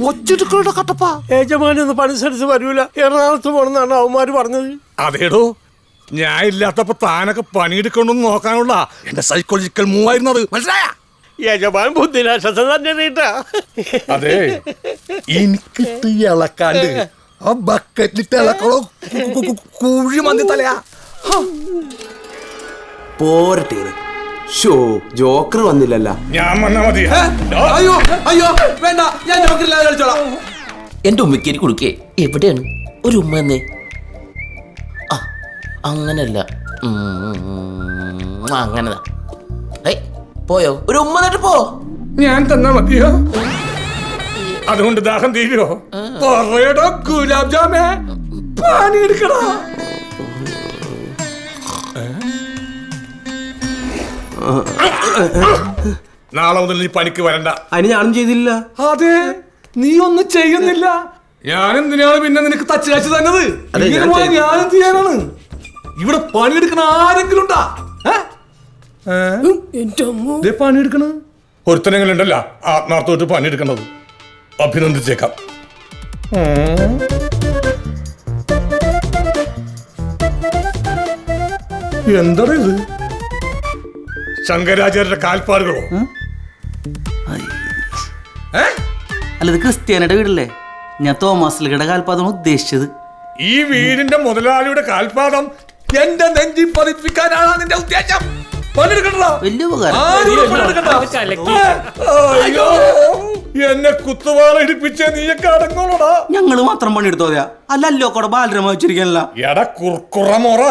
ഒച്ചെടുക്കളുടെ കട്ടപ്പ യജമാനൊന്ന് പണി സ്ഥലത്ത് വരൂല, എറണാകുളത്ത് പോണെന്നാണ് അവന്മാര് പറഞ്ഞത്. അതേടോ, ഞാൻ ഇല്ലാത്തപ്പോ താനൊക്കെ പണിയെടുക്കണമെന്ന് നോക്കാനുള്ള എന്റെ സൈക്കോളജിക്കൽ മൂവായിരുന്നു അത്. മനസ്സിലായ? യജമാൻ ബുദ്ധിരാക്ഷസം തന്നെ നീട്ടാ. അതെ, എനിക്കിട്ട് ഇളക്കാണ്ട് ആ ബക്കറ്റിലിട്ട് ഇളക്കണോ കുഴി മന്തി തലയാ. പോരട്ടെ. ഷോ, ജോക്കർ വന്നില്ലല്ല. ഞാൻ വന്നാ മതി. അയ്യോ അയ്യോ വേണ്ട, ഞാൻ ജോക്കറില്ലാതെ കളിച്ചോളാം. എന്റെ ഉമ്മക്കേരി കുടുക്കേ എവിടെയാണ് ഒരു ഉമ്മ എന്നേ? ആ അങ്ങനല്ല, അങ്ങനെതാ. പോയോ? ഒരു ഉമ്മ എന്നിട്ട് പോ. ഞാൻ തന്നാ മതിയോ? അതുകൊണ്ട് ദാഹം തീരുവോ? പറയടോ ഗുലാബ് ജാമേ, പണിയെടുക്കടാ. നാളെ മുതൽ നീ പണിക്ക് വരണ്ട. അതിന് ഞാനും ചെയ്തില്ല. അതെ, നീ ഒന്നും ചെയ്യുന്നില്ല. ഞാൻ എന്തിനാണ് പിന്നെ നിനക്ക് തച്ച് കാച്ചു തന്നത്? ഞാനും ചെയ്യാനാണ്. ഇവിടെ പണിയെടുക്കണ ആരെങ്കിലും ഉണ്ടാ? പണിയെടുക്കണ ഒരുത്തനെങ്കിലും ഉണ്ടല്ല ആത്മാർത്ഥമായിട്ട് പണിയെടുക്കണത്. അഭിനന്ദിച്ചേക്കാം. എന്താണ് ഇത്? ശങ്കരാചാര്യരുടെ കാൽപ്പാടുകളോ? അല്ല, ഇത് ക്രിസ്ത്യാനിയുടെ വീടല്ലേ? ഞാൻ തോമസ് കാൽപാദമാണ് ഉദ്ദേശിച്ചത്. ഈ വീടിന്റെ മുതലാളിയുടെ കാൽപാദം എന്റെ നെഞ്ചിൽ പതിപ്പിക്കാനാണ് നിന്റെ ഉദ്ദേശം? വലിയ ഉപകാരം. എന്നെ കുത്തുവാള ഇടിപ്പിച്ച നീയൊക്കെ അടങ്ങോളടാ. ഞങ്ങള് മാത്രം പണിയെടുത്തോതെയാ? അല്ലല്ലോ കൂടെ ബാലരമ വെച്ചിരിക്കാനല്ല. എടാ കുർക്കുറമോറ,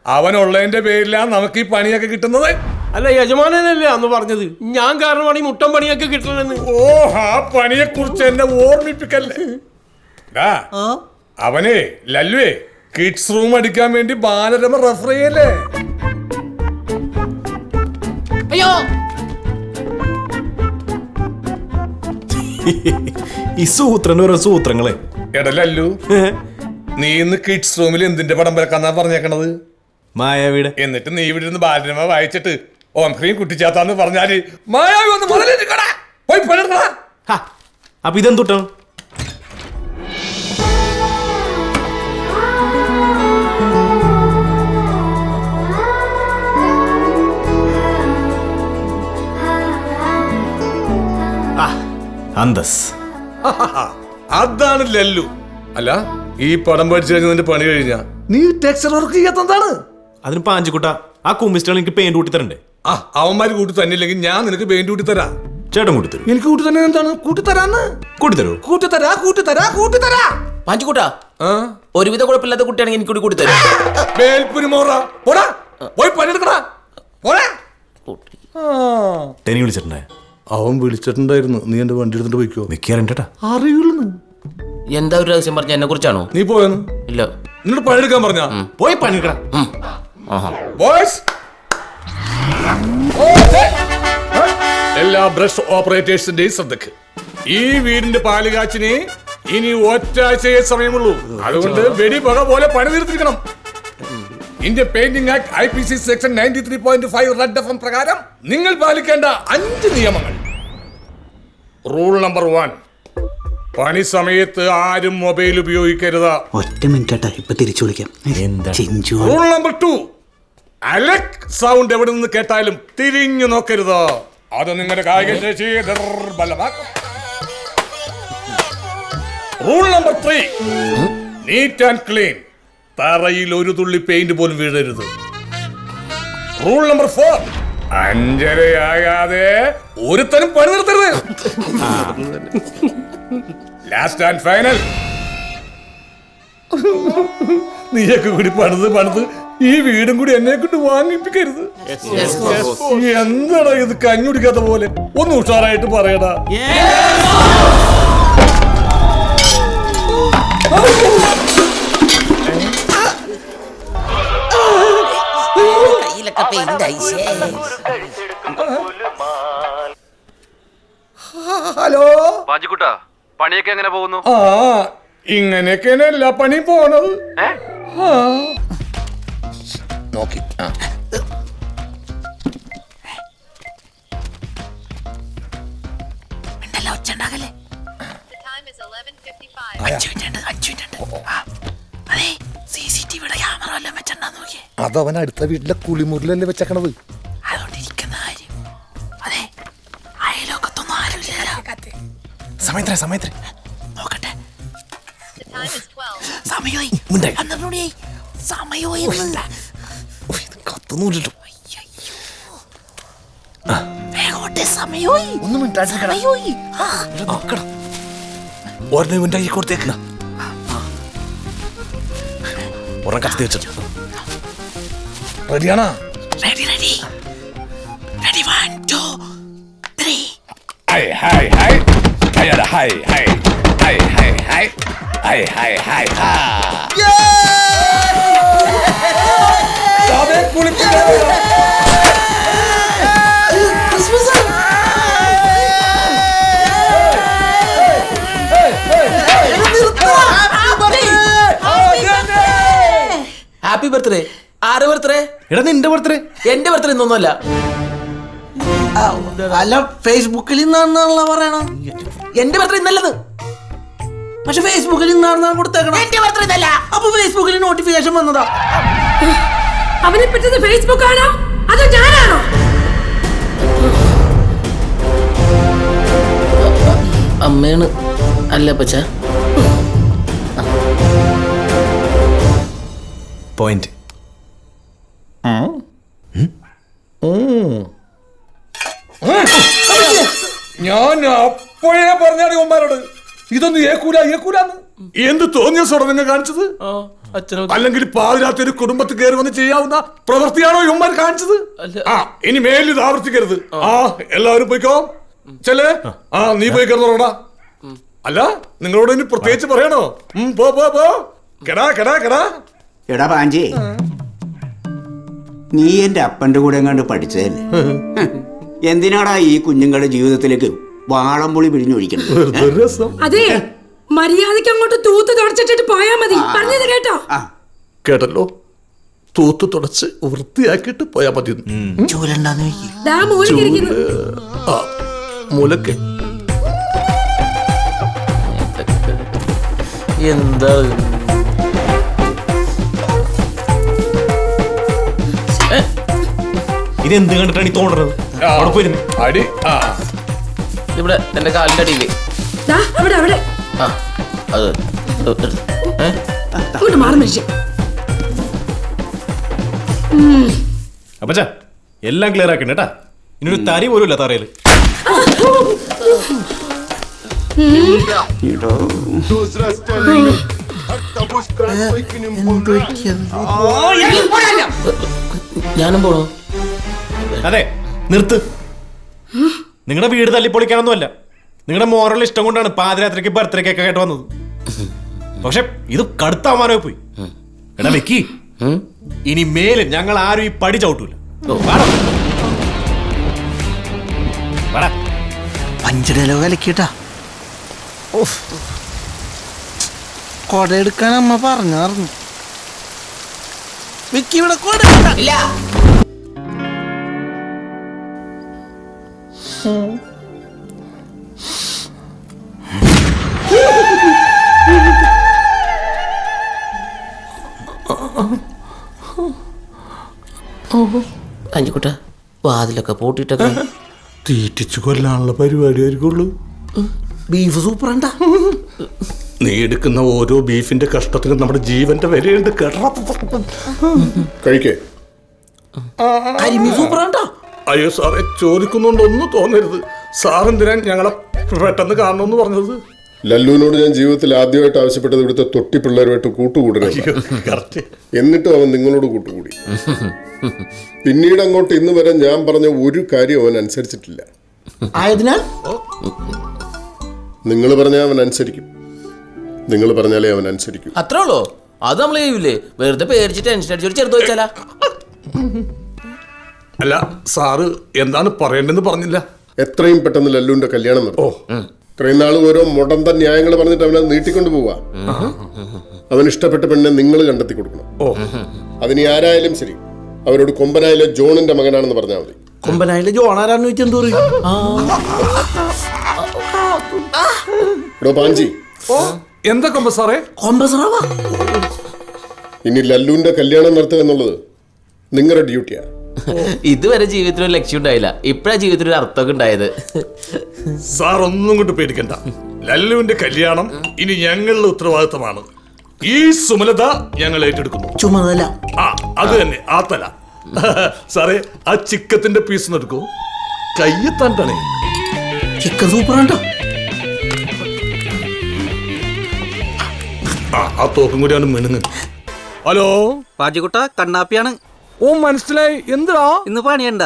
അവനുള്ളതിന്റെ പേരിലാണ് നമുക്ക് ഈ പണിയൊക്കെ കിട്ടുന്നത്. അല്ല, യജമാനല്ലേ അന്ന് പറഞ്ഞത് ഞാൻ കാരണമാണ് ഈ മുട്ടൻ പണിയൊക്കെ കിട്ടണെന്ന്. ഓ, ആ പണിയെ കുറിച്ച് എന്നെ ഓർമ്മിപ്പിക്കല്ലേ. അവനെ ലല്ലുവേ കിഡ്സ് റൂം അടിക്കാൻ വേണ്ടി ബാലരമ റെഫർ ചെയ്യല്ലേ? അയ്യോ, ഈ സൂത്രന്റെ ഓരോ സൂത്രങ്ങളെ. എടാ ലല്ലു, നീ ഇന്ന് കിഡ്സ് റൂമിൽ എന്തിന്റെ പടം വരക്കാന്നാ പറഞ്ഞേക്കണത്? മായാവിയുടെ. എന്നിട്ട് നീ ഇവിടെ ഇരുന്ന് ബാലരമ വായിച്ചിട്ട് ഓം ഹ്രീം കുട്ടിച്ചാത്താന്ന് പറഞ്ഞാല് മായാവി ഒന്ന് മുതലെടുക്കടാ, പോയി പണിയെടുക്കടാ. അപ്പൊ ഇതെന്തുട്ടാണ്? അന്തസ്. അതാണ് ലല്ലു. അല്ല, ഈ പടം പഠിച്ചു കഴിഞ്ഞ നിന്റെ പണി കഴിഞ്ഞാ നീ ടെക്സ്ചർ വർക്ക് ചെയ്യാത്തതാണ്. അതിന് പാഞ്ചിക്കുട്ട ആ കുമ്മിസ്റ്റൾ എനിക്ക് പെയിന്റ് കൂട്ടി തരണ്ടേ? അവന്മാര് കൂട്ടി തന്നില്ലെങ്കിൽ ഞാൻ നിനക്ക് പെയിന്റ് കൂട്ടി തരാ. ചേട്ടൻ കൂട്ടി തരും. എനിക്ക് കൂട്ടി തന്നെ എന്താണ്? കൂട്ടി തരാന്ന്. കൂട്ടിത്തരൂ. കൂട്ടിത്തരാ. പാഞ്ചുകൂട്ടാ, ഒരുവിധ കുഴപ്പമില്ലാത്ത കുട്ടിയാണെങ്കിൽ എനിക്ക് കൂടി തരും. പോയി പണിയെടുക്കടാ. ടെനി വിളിച്ചിട്ടുണ്ടേ? അവൻ വിളിച്ചിട്ടുണ്ടായിരുന്നു. നീ എന്റെ വണ്ടി എടുത്തിട്ട് പോയിക്കോ. മിക്കറിയണ്ടാ. അറിയുള്ളൂ. എന്താ ഒരു രഹസ്യം പറഞ്ഞ എന്നെ കുറിച്ചാണോ? നീ പോയെന്ന്? ഇല്ല. നിന്നോട് പണിയെടുക്കാൻ പറഞ്ഞ പോയി പണിയെടുക്കടാ. എല്ലാ ബ്രഷ് ഓപ്പറേറ്റേഴ്സിന്റെയും ശ്രദ്ധക്ക്, ഈ വീടിന്റെ പാലുകാച്ചിന് ഇനി ഒറ്റാഴ്ചയെ സമയമുള്ളൂ. അതുകൊണ്ട് വെടിപക പോലെ പണി തീർത്തിരിക്കണം. Indian painting act IPC section 93.5 red F പ്രകാരം നിങ്ങൾ പാലിക്കേണ്ട 5 നിയമങ്ങൾ. റൂൾ നമ്പർ 1, പണി സമയത്ത് ആരും മൊബൈൽ ഉപയോഗിക്കരുത്. ഒറ്റ മിനിറ്റ് ഇപ്പൊ തിരിച്ചു വിളിക്കാം. റൂൾ നമ്പർ 2, അലക് സൗണ്ട് എവിടെ നിന്ന് കേട്ടാലും തിരിഞ്ഞു നോക്കരുത്. അത് നിങ്ങളുടെ കായിക ശേഷിയെ ദുർബലമാക്കും. Rule number 3, neat and clean. തറയിൽ ഒരു തുള്ളി പെയിന്റ് പോലും വീഴരുത്. റൂൾ നമ്പർ 4, 5:30 ഒരുത്തനും പണി നിർത്തരുത്. ലാസ്റ്റ് ആൻഡ് ഫൈനൽ, നീയൊക്കെ കൂടി പണിത് ഈ വീടും കൂടി എന്നെ കൊണ്ട് വാങ്ങിപ്പിക്കരുത്. എന്താടാ ഇത് കഞ്ഞി കുടിക്കാത്ത പോലെ? ഒന്ന് ഉഷാറായിട്ട് പറയടാ. ഹലോ പാഞ്ചിക്കുട്ടാ, പണിയൊക്കെ എങ്ങനെ പോകുന്നു? ഇങ്ങനെയൊക്കെയാണ് എല്ലാ പണിയും പോണത്. നോക്കി അതവൻ അടുത്ത വീട്ടിലെ കുളിമുറിലല്ലേ വെച്ചേക്കണത്. റെഡിയാണോ? Happy birthday. ആരുടെ ബർത്ത്ഡേ? എടാ നിന്റെ ബർത്ത്ഡേ. എന്റെ ബർത്ത്ഡേ ഇന്നൊന്നുമല്ല. അല്ല, ഫേസ്ബുക്കിൽ ഇന്നാണെന്നാണല്ലോ പറയണ. എന്റെ ബർത്ത്ഡേ ഇന്നല്ലത്. പക്ഷെ ഫേസ്ബുക്കിൽ ഇന്നാണെന്നാണ് കൊടുത്തേക്കണം. എന്റെ ബർത്ത്ഡേ ഇന്നല്ല. അപ്പൊ ഫേസ്ബുക്കിൽ നോട്ടിഫിക്കേഷൻ വന്നതാ. അവനെ പറ്റുന്നത് ഫേസ്ബുക്ക് ആണോ അതോ ഞാനാണോ? അമ്മയാണ്. അല്ല പച്ച. പോയിന്റ്. ഞാൻ അപ്പോഴേ പറഞ്ഞാണ് ഇവന്മാരോട് ഇതൊന്നും ഏക്കൂലാന്ന്. എന്ത് തോന്നിയ സ്വട നിങ്ങൾ കാണിച്ചത്? അല്ലെങ്കിൽ പാതിരാത്രി ഒരു കുടുംബത്തിൽ കയറി വന്ന് ചെയ്യാവുന്ന പ്രവൃത്തിയാണോ ഇവന്മാർ കാണിച്ചത്? ആ, ഇനി മേലിൽ ഇത് ആവർത്തിക്കരുത്. ആ, എല്ലാവരും പോയിക്കോ. ചെല്ലേ. ആ, നീ പോയി കിടന്നോടാ. അല്ല, നിങ്ങളോട് ഇനി പ്രത്യേകിച്ച് പറയണോ? പോ പോ പോ. കെടാ കെടാ കെടാ. എടാ പാഞ്ചി, നീ എന്റെ അപ്പന്റെ കൂടെ എങ്ങാണ്ട് പഠിച്ചതല്ലേ? എന്തിനാടാ ഈ കുഞ്ഞുങ്ങളുടെ ജീവിതത്തിലേക്ക് വാളംപുളി പിഴിഞ്ഞൊഴിക്കുന്നത്? അതെ, മര്യാദയ്ക്ക് അങ്ങോട്ട് തൂത്ത് തുടച്ചിട്ടിട്ട് പോയാ മതി. പറഞ്ഞത് കേട്ടോ? കേട്ടല്ലോ, തൂത്ത് തുടച്ച് വൃത്തിയാക്കിട്ട് പോയാ മതി. മൂലക്ക് എന്താ ഇതെന്ത് കണ്ടിട്ടാണ് ഈ തോന്നുന്നത്? അടി. ഇവിടെ എന്റെ കാലിന്റെ അടിയില്. ആ, അത് അപ്പച്ചാ, എല്ലാം ക്ലിയർ ആക്കണ്ട കേട്ടാ. ഇനിയൊരു തരി പോലും ഇല്ല തറയില്. ഞാനും പോണോ? അതെ, നിർത്ത്. നിങ്ങളുടെ വീട് തല്ലിപ്പൊളിക്കാനൊന്നുമല്ല, നിങ്ങളുടെ മോറൽ ഇഷ്ടം കൊണ്ടാണ് പാതിരാത്രിക്ക് ബർത്ത്ഡേ കേക്ക് കേട്ട് വന്നത്. പക്ഷെ ഇത് കടുത്ത അവമാനമായി പോയി. എടാ വെക്കി, ഇനി മേലെ ഞങ്ങൾ ആരും ഈ പടി ചവിട്ടൂല. പഞ്ചടലോ കലക്കിട്ടാ. കൊട എടുക്കാൻ അമ്മ പറഞ്ഞാർന്നു. വിക്കി ഇവിടെ കൊട ഇല്ല. അഞ്ചുകുട്ട, വാതിലൊക്കെ പൂട്ടിട്ടൊക്കെ തീറ്റിച്ചു കൊല്ലാനുള്ള പരിപാടിയായിരിക്കുള്ളൂ. ബീഫ് സൂപ്പറാണ്ടാ. നീ എടുക്കുന്ന ഓരോ ബീഫിന്റെ കഷ്ടത്തിനും നമ്മുടെ ജീവന്റെ വിലയുണ്ട്. കഴിക്കേ. കരിമീൻ സൂപ്പറാണ്ടാ. അയ്യോ സാറേ, ചോദിക്കുന്നുണ്ടൊന്നും തോന്നരുത്. സാറെന്തിനാ ഞങ്ങളെ പെട്ടെന്ന് കാണണമെന്ന് പറഞ്ഞത്? ലല്ലുവിനോട് ഞാൻ ജീവിതത്തിൽ ആദ്യമായിട്ട് ആവശ്യപ്പെട്ടത് ഇവിടുത്തെ തൊട്ടി പിള്ളേരുമായിട്ട് കൂട്ടുകൂടരുത്. എന്നിട്ടും അവൻ നിങ്ങളോട് കൂട്ടുകൂടി. പിന്നീട് അങ്ങോട്ട് ഇന്ന് വരെ ഞാൻ പറഞ്ഞ ഒരു കാര്യം അവൻ അനുസരിച്ചിട്ടില്ല. ആയതിനാൽ നിങ്ങൾ പറഞ്ഞാൽ അവൻ അനുസരിക്കും. നിങ്ങൾ പറഞ്ഞാലേ അവൻ അനുസരിക്കും. അത്രേ ഉള്ളൂ. അത് നമ്മൾ ചെയ്യൂലേ? വെറുതെ പേടിച്ച് ടെൻഷൻ അടിച്ചൊരു ചെറുത് വെച്ചാലാ. അല്ല, സാറ് എന്താണ് പറയേണ്ടതെന്ന് പറഞ്ഞില്ല. എത്രയും പെട്ടെന്ന് ലല്ലുവിന്റെ കല്യാണം നടത്തും. ഇത്രയും നാൾ ഓരോ മുടന്ത ന്യായങ്ങൾ പറഞ്ഞിട്ട് അവനെ നീട്ടിക്കൊണ്ട് പോവാ. അവന് ഇഷ്ടപ്പെട്ട പെണ്ണെ നിങ്ങൾ കണ്ടെത്തി കൊടുക്കണം. അതിന് ആരായാലും ശരി, അവരോട് കൊമ്പനായിലെ ജോണിന്റെ മകനാണെന്ന് പറഞ്ഞാൽ മതി. കൊമ്പനായിലെ ജോൺ ആരാന്ന് ചോദിച്ചെന്തോ പാഞ്ചി. എന്താ കൊമ്പ സാറേ? കൊമ്പസറാവാ. ഇനി ലല്ലുവിന്റെ കല്യാണം നടത്തുക എന്നുള്ളത് നിങ്ങളുടെ ഡ്യൂട്ടിയാ. ഇതുവരെ ജീവിതത്തിൽ ഒരു ലക്ഷ്യം ഉണ്ടായില്ല, ഇപ്പഴാ ജീവിതത്തിൽ ഒരു അർത്ഥമൊക്കെ ഉണ്ടായത്. സാർ ഒന്നും കൊണ്ട് പേടിക്കണ്ട. ലല്ലുവിന്റെ കല്യാണം ഇനി ഞങ്ങളുടെ ഉത്തരവാദിത്തമാണ്. ഈ സുമലത ഞങ്ങൾ ഏറ്റെടുക്കുന്നു. ചുമതല ആ അത് തന്നെ, ആ തല. സാറേ, ആ ചിക്കത്തിന്റെ പീസ് എടുക്കൂ. കയ്യെത്താണ്ടേ. ചിക്കൻ സൂപ്പറാണ്ടോ. ആ തോക്കും കൂടിയാണ് മിണുങ്ങ്. ഹലോ പാജിക്കുട്ട, കണ്ണാപ്പിയാണ്. ഓ മനസ്സിലായി. എന്തിനാ ഇന്ന് പണിയണ്ട?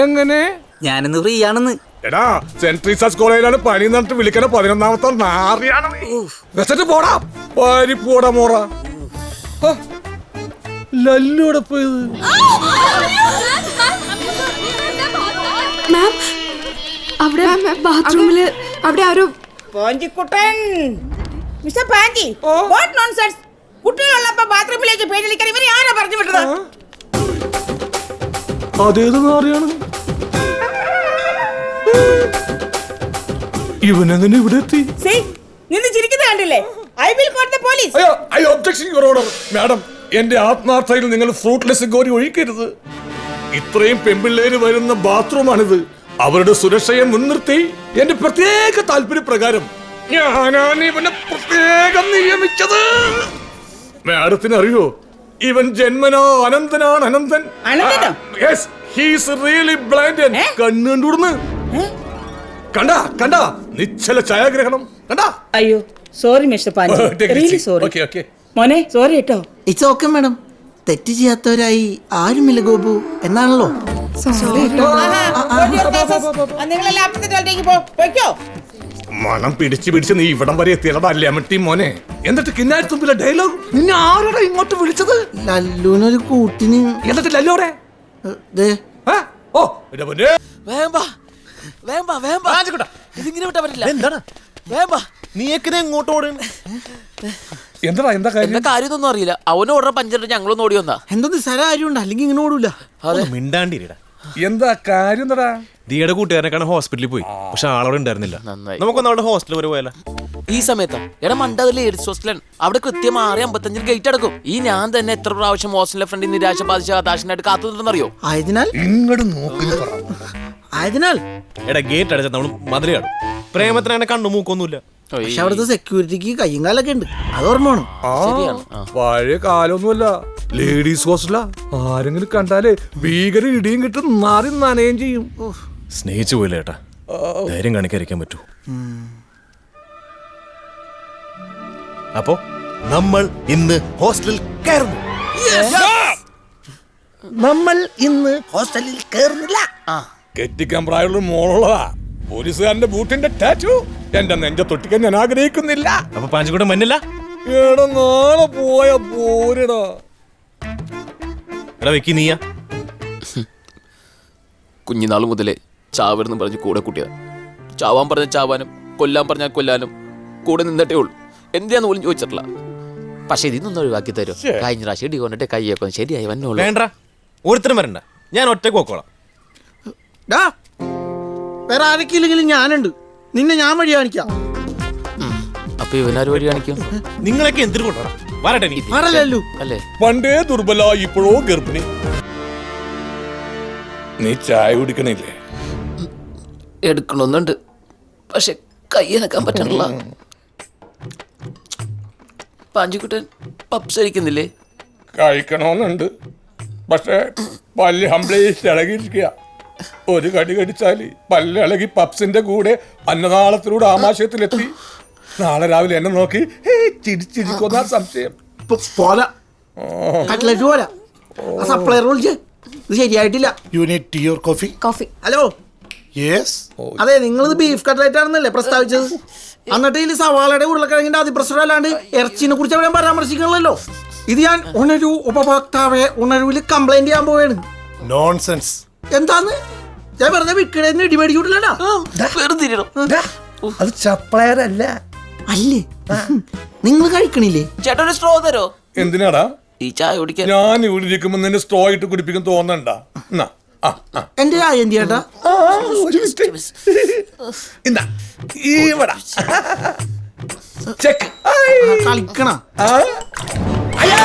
എങ്ങനെ? ഞാനിന്ന് ഫ്രീ ആണെന്ന്. എടാ, സെന്റ് ട്രീസസ് കോളേജിലാണ് പണി എന്നിട്ട് വിളിക്കണ 11ാമത്തെ നാറിയാണ്. വെച്ചിട്ട് പോടാ, പാരി പോടാ മോറ. ലല്ലോടെ പോയത്. മാം, അവിടെ ബാത്റൂമില് അവിടെ ആരോ. പോഞ്ചിക്കുട്ടൻ, മിസ്റ്റർ പാഞ്ചി, വാട്ട് നോൺസെൻസ്. കുട്ടികളുള്ളപ്പോ ബാത്റൂമിലേക്ക് പേടിക്കാൻ ഇവരെ ആരാ പറഞ്ഞു വിട്ടത്? അതേത് നാറിയാണ്? ഇവനെങ്ങനെ ഇവിടെ എത്തി? നിന്ന് ചിരിക്കുന്നത് കണ്ടില്ലേ? I will call the police. അയ്യോ, I objection your order. Madam, എന്റെ ആത്മാർത്ഥയിൽ നിങ്ങൾ ഫ്രൂട്ട്ലെസ് കോരി ഒഴിക്കരുത്. ഇത്രയും പെമ്പിള്ളേര് വരുന്ന ബാത്റൂമാണിത്. അവരുടെ സുരക്ഷയെ മുൻനിർത്തി എന്റെ പ്രത്യേക താല്പര്യപ്രകാരം ഞാനാണ് ഇവനെ പ്രത്യേകം നിയമിച്ചത്. മാഡത്തിന് അറിയോ, ഇവൻ ജന്മനോ അനന്തനാണ്. Ananthan. Yes, he is really blind. കണ്ണുകൊണ്ടുവിടുന്ന് കണ്ടാ കണ്ടാ നിശ്ചല ഛായാഗ്രഹണം കണ്ടാ. അയ്യോ, sorry mister Panchi, really sorry. Okay okay മോനെ, സോറി കേട്ടോ. It's okay madam. തെറ്റ് ചെയ്യാത്തവരായി ആരുമില്ല ഗോപു എന്നാണല്ലോ. നിങ്ങളെല്ലാം അപ്പുറത്തേക്ക് പോയിക്കോ. മണം പിടിച്ച് പിടിച്ച് നീ ഇവിടം വരെ എത്തിയടാ ലെമട്ടി മോനെ. എന്നിട്ട് കിന്നാരി തുമ്പിലെ ഡയലോഗ്. നിന്നെ ആരോടാ ഇങ്ങോട്ട് വിളിച്ചത്? ലല്ലൂനൊരു കൂട്ടിന്. എന്നിട്ട് ലല്ലോടെ ഓ ഇതിങ്ങനെ വിട്ടാ പറ്റില്ല. എന്താണ് നീയൊക്കെ എങ്ങോട്ട് ഓടും? എന്താ എന്താ കാര്യം? കാര്യമൊന്നും അറിയില്ല. അവന് ഓർഡർ പഞ്ചറിട്ട് ഞങ്ങളൊന്നും ഓടി വന്നാ. എന്തോ നിസ്സാര കാര്യമുണ്ട്, അല്ലെങ്കിൽ ഇങ്ങനെ ഓടൂല. മിണ്ടാണ്ടിരിടാ. എന്താ കാര്യം? എന്താ ദിയുടെ കൂട്ടുകാരനെ കാണാൻ ഹോസ്പിറ്റലിൽ പോയി, പക്ഷെ ആളവിടെ ഉണ്ടായിരുന്നില്ല. നമുക്കൊന്ന് അവിടെ ഹോസ്റ്റലിൽ വരെ പോയാലോ? ഈ സമയത്താ എടാ മണ്ടത് ലേഡീസ് ഹോസ്റ്റലാണ്. അവിടെ കൃത്യം 6:55 ഗേറ്റ് അടക്കും. ഈ ഞാൻ തന്നെ എത്ര പ്രാവശ്യം ഹോസ്റ്റലിലെ ഫ്രണ്ടിൽ നിരാശ ബാധിച്ച ഹതാശനായിട്ട് കാത്തു നിന്നറിയോ? ആയതിനാൽ ഇങ്ങോട്ട് നോക്കി ആയതിനാൽ എടാ ഗേറ്റ് അടച്ചാൽ നമ്മൾ മധുരയാടും. പ്രേമത്തിന് അങ്ങനെ കണ്ണു മൂക്കൊന്നുമില്ല. പക്ഷെ അവിടുത്തെ സെക്യൂരിറ്റിക്ക് കയ്യും കാലൊക്കെ ഉണ്ട്, അത് ഓർമ്മ വേണം. പഴയ കാലൊന്നുമല്ല, ലേഡീസ് ഹോസ്റ്റലാ. ആരെങ്കിലും കണ്ടാലേ ഭീകര ഇടിയും കിട്ടും, മാറി നനയും ചെയ്യും. സ്നേഹിച്ചു പോയില്ല ഏട്ടാ, ധൈര്യം കാണിക്കാതിരിക്കാൻ പറ്റൂ. അപ്പോ നമ്മൾ ഇന്ന് ഹോസ്റ്റലിൽ കയറുന്നു. നമ്മൾ ഇന്ന് ഹോസ്റ്റലിൽ കയറുന്നില്ല. കെട്ടിക്കാൻ പ്രായമുള്ള മോളുള്ളതാ. പോലീസുകാരന്റെ ബൂട്ടിന്റെ ടാറ്റു എന്റെ നെഞ്ചത്തൊട്ടിക്കാൻ ഞാൻ ആഗ്രഹിക്കുന്നില്ല. അപ്പൊ പാഞ്ചിക്കൂട്ടം മഞ്ഞില്ല. എടാ നാളെ പോയ പോരടാ. എടാ വെക്കി നീയാ. കുഞ്ഞിനാൾ മുതലേ ചാവരുന്ന് പറഞ്ഞ് കൂടെ കൂട്ടിയതാ. ചാവാൻ പറഞ്ഞ ചാവാനും കൊല്ലാൻ പറഞ്ഞാൽ കൊല്ലാനും കൂടെ നിന്നിട്ടേ ഉള്ളൂ. എന്തിനാന്ന് പോലും ചോദിച്ചിട്ടില്ല. പക്ഷെ ഇതിന്നൊന്നും ഒഴിവാക്കി തരും. കഴിഞ്ഞ പ്രാവശ്യം ഇടി കൊണ്ടിട്ട് കൈയൊക്കെ ശരിയായി വന്നോളൂ. വേണ്ട, ഒരുത്തരം വരണ്ട, ഞാൻ ഒറ്റയ്ക്ക് പോക്കോളാം. വേറെ ആരൊക്കെയില്ലെങ്കിലും ഞാനുണ്ട്, നിന്നെ ഞാൻ വഴി കാണിക്കാം. അപ്പൊ ഇവനാര് വഴി കാണിക്കും? നിങ്ങളൊക്കെ എന്തിനു കൊണ്ടുവരാം? വരട്ടെ നീ അല്ലേ? പണ്ടേ ദുർബല, ഇപ്പോഴോ ഗർഭിണി. നീ ചായ കുടിക്കണില്ലേ? എടുക്കണമെന്നുണ്ട്, പക്ഷെ കൈ നക്കാൻ പറ്റണില്ല. പാഞ്ചിക്കുട്ടൻ പപ്സ് കഴിക്കുന്നില്ലേ? കഴിക്കണമെന്നുണ്ട്, പക്ഷെ പല്ല് ഹംപ്ലേസ് ഇളകിയിരിക്കുക. ഒരു കടി കടിച്ചാല് പല്ലിളകി പപ്സിന്റെ കൂടെ അന്നനാളത്തിലൂടെ ആമാശയത്തിലെത്തി. നാളെ രാവിലെ എന്നെ നോക്കി ചിരിച്ചിരിക്കുന്ന സംശയം. കട്ട്ലറ്റ് പോരാ, സപ്ലൈ റോൾ ഇത് ശരിയായിട്ടില്ല. കോഫി. ഹലോ, അതെ, നിങ്ങളിത് ബീഫ് കട്ട്ലറ്റ് ആണെന്നല്ലേ പ്രസ്താവിച്ചത്? എന്നിട്ട് ഇതിൽ സവാളയുടെ ഉരുളക്കിഴങ്ങിന്റെ അതിപ്രസരം അല്ലാണ്ട് ഇറച്ചിനെ കുറിച്ച് അവിടെ പരാമർശിക്കണല്ലോ. ഇത് ഞാൻ ഉണരൂ ഉപഭോക്താവെ ഉണരൂല് കംപ്ലൈന്റ് ചെയ്യാൻ പോവാണ്. നോൺസെൻസ്. എന്താന്ന് ഞാൻ വെറുതെ വിൽക്കണേന്ന് ഇടിമേടിക്കൂട്ടില്ലടാ. അത് സപ്ലയർ അല്ല. അല്ലേ, നിങ്ങൾ കഴിക്കണില്ലേ? ചേട്ടാ ഒരു സ്ട്രോ തരോ? എന്തിനാടാ? ഈ ചായ കുടിക്കാൻ. ഞാൻ ഇവിടെ ഇരിക്കുമ്പോ നിന്നെ സ്ട്രോ ഇട്ട് കുടിപ്പിക്കാൻ തോന്നണ്ട. എന്റെ ചായ എന്ത് ചേട്ടാ? ചെക്ക് കളിക്കണ. അയ്യോ